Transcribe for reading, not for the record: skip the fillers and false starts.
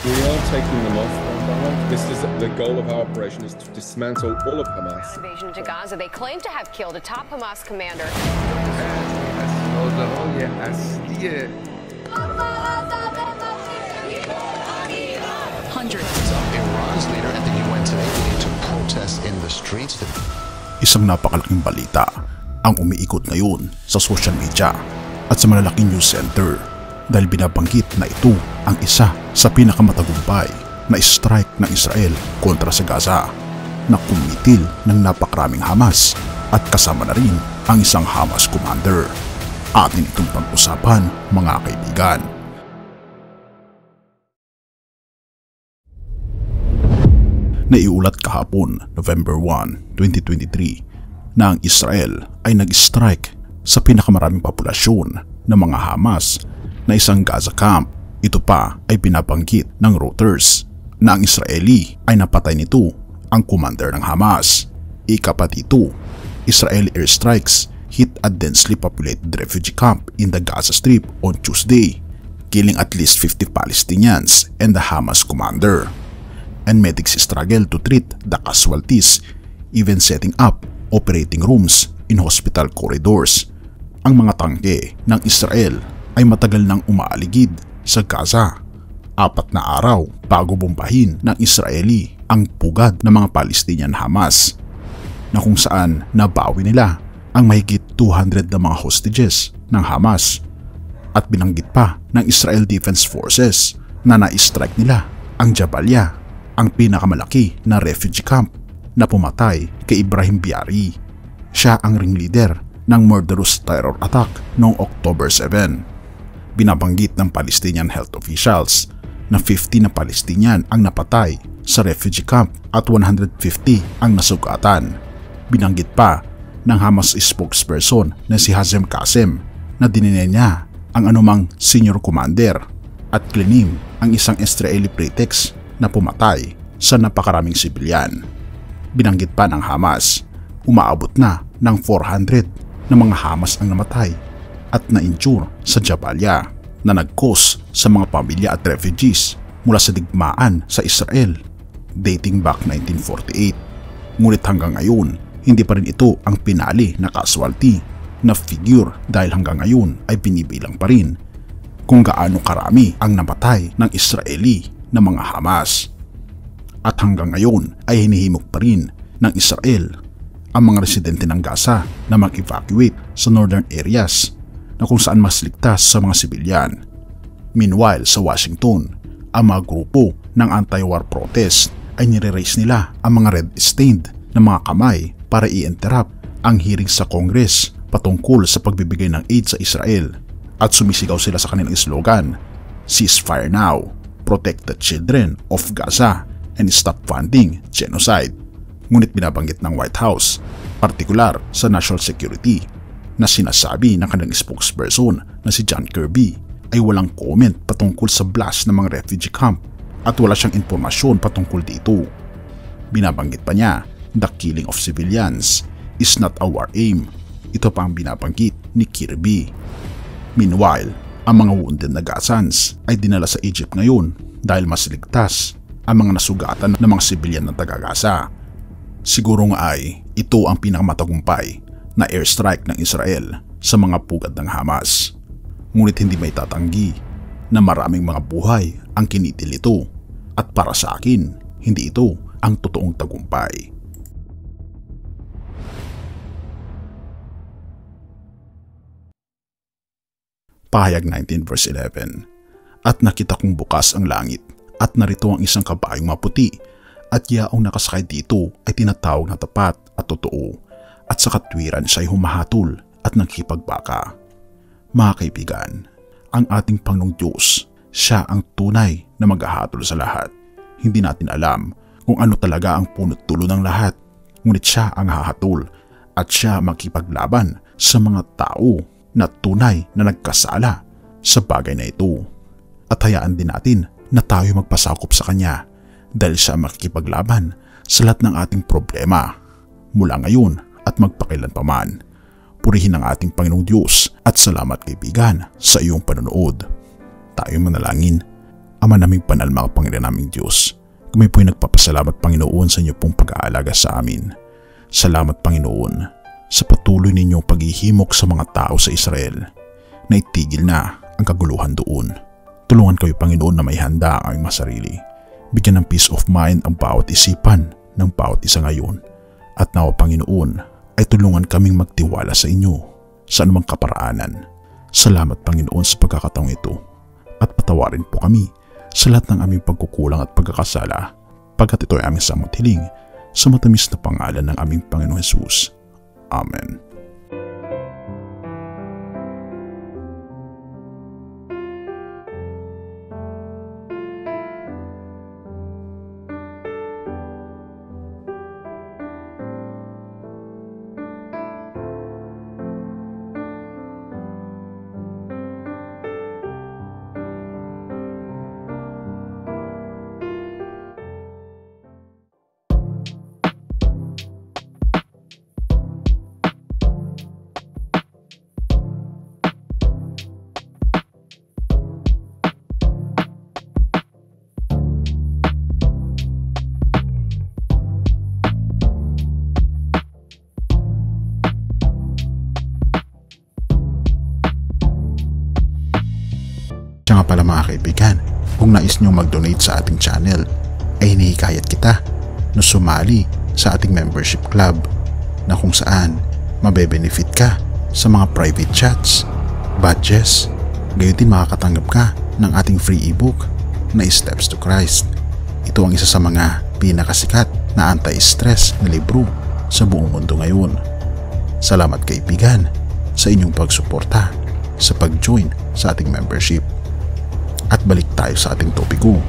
We are taking them off. This is the goal of our operation is to dismantle all of Hamas. Invasion to Gaza. They claim to have killed a top Hamas commander. Hundreds of Iran's leader at the UN today began to protest in the streets. Isang napakalaking balita ang umiikot ngayon sa social media at sa malalaking news center dahil binabanggit na ito ang isa sa pinakamatagumpay na strike ng Israel kontra sa Gaza na kumitil ng napakaraming Hamas at kasama na rin ang isang Hamas commander. Atin itong pag-usapan mga kaibigan. Naiulat kahapon November 1, 2023 na ang Israel ay nag-strike sa pinakamaraming populasyon ng mga Hamas na isang Gaza camp. Ito pa ay binabanggit ng Reuters na ang Israeli ay napatay nito ang commander ng Hamas. Ikapatito, Israeli airstrikes hit a densely populated refugee camp in the Gaza Strip on Tuesday, killing at least 50 Palestinians and the Hamas commander. And medics struggle to treat the casualties, even setting up operating rooms in hospital corridors. Ang mga tangke ng Israel ay matagal nang umaaligid sa Gaza. 4 na araw bago bombahin ng Israeli ang pugad ng mga Palestinian Hamas, na kung saan nabawi nila ang mahigit 200 na mga hostages ng Hamas. At binanggit pa ng Israel Defense Forces na na-strike nila ang Jabalia, ang pinakamalaki na refugee camp na pumatay kay Ibrahim Biari. Siya ang ringleader ng murderous terror attack noong October 7. Binabanggit ng Palestinian health officials na 50 na Palestinian ang napatay sa refugee camp at 150 ang nasugatan. Binanggit pa ng Hamas spokesperson na si Hazem Qasem na dinine niya ang anumang senior commander at klinim ang isang Israeli pretext na pumatay sa napakaraming sibilyan. Binanggit pa ng Hamas, umaabot na ng 400 na mga Hamas ang namatay at na-injure sa Jabalia, na nag-cause sa mga pamilya at refugees mula sa digmaan sa Israel dating back 1948. Ngunit hanggang ngayon, hindi pa rin ito ang pinali na casualty na figure dahil hanggang ngayon ay binibilang pa rin kung gaano karami ang namatay ng Israeli na mga Hamas. At hanggang ngayon ay hinihimok pa rin ng Israel ang mga residente ng Gaza na mag-evacuate sa northern areas na kung saan mas ligtas sa mga sibilyan. Meanwhile, sa Washington, ang mga grupo ng anti-war protest ay nire-raise nila ang mga red-stained na mga kamay para i-interrupt ang hearing sa Congress patungkol sa pagbibigay ng aid sa Israel, at sumisigaw sila sa kanilang slogan, "Ceasefire now, protect the children of Gaza, and stop funding genocide." Ngunit binabanggit ng White House, partikular sa national security, na sinasabi ng kanilang spokesperson na si John Kirby ay walang comment patungkol sa blast ng mga refugee camp at wala siyang impormasyon patungkol dito. Binabanggit pa niya, the killing of civilians is not our aim. Ito pa ang binabanggit ni Kirby. Meanwhile, ang mga wounded na Gazans ay dinala sa Egypt ngayon dahil mas ligtas ang mga nasugatan ng mga sibilyan ng taga-Gaza. Siguro nga ay ito ang pinakamatagumpay na airstrike ng Israel sa mga pugad ng Hamas. Ngunit hindi may tatanggi na maraming mga buhay ang kinitil ito, at para sa akin, hindi ito ang totoong tagumpay. Pahayag 19 verse 11. At nakita kong bukas ang langit, at narito ang isang kabayong maputi, at yaong nakasakay dito ay tinatawag na tapat at totoo, at sa katwiran siya ay humahatol at nagkipagbaka. Mga kaibigan, ang ating Panginoong Diyos, siya ang tunay na maghahatol sa lahat. Hindi natin alam kung ano talaga ang punot dulo ng lahat, ngunit siya ang hahatol at siya magkipaglaban sa mga tao na tunay na nagkasala sa bagay na ito. At hayaan din natin na tayo magpasakop sa Kanya dahil siya makikipaglaban sa lahat ng ating problema mula ngayon at magpakailan pa man. Purihin ang ating Panginoong Diyos at salamat kaibigan sa iyong panonood. Tayo manalangin. Ama naming banal, makapangyarihan naming Diyos, kami po'y nagpapasalamat, Panginoon, sa inyo pong pag-aalaga sa amin. Salamat, Panginoon, sa patuloy ninyong paghihimok sa mga tao sa Israel na itigil na ang kaguluhan doon. Tulungan kayo, Panginoon, na may handa ang aming masarili. Bigyan ng peace of mind ang bawat isipan ng bawat isa ngayon. At nawa, Panginoon, ay tulungan kaming magtiwala sa inyo sa anumang kaparaanan. Salamat, Panginoon, sa pagkakataong ito. At patawarin po kami sa lahat ng aming pagkukulang at pagkakasala, pagkat ito ay aming samot hiling sa matamis na pangalan ng aming Panginoong Hesus. Amen. Siya nga pala mga kaibigan, kung nais nyo mag-donate sa ating channel, ay hinihikayat kita na sumali sa ating membership club na kung saan mabe-benefit ka sa mga private chats, badges, gayon din makakatanggap ka ng ating free ebook na Steps to Christ. Ito ang isa sa mga pinakasikat na anti-stress na libro sa buong mundo ngayon. Salamat kaibigan sa inyong pagsuporta sa pag-join sa ating membership. At balik tayo sa ating topiko.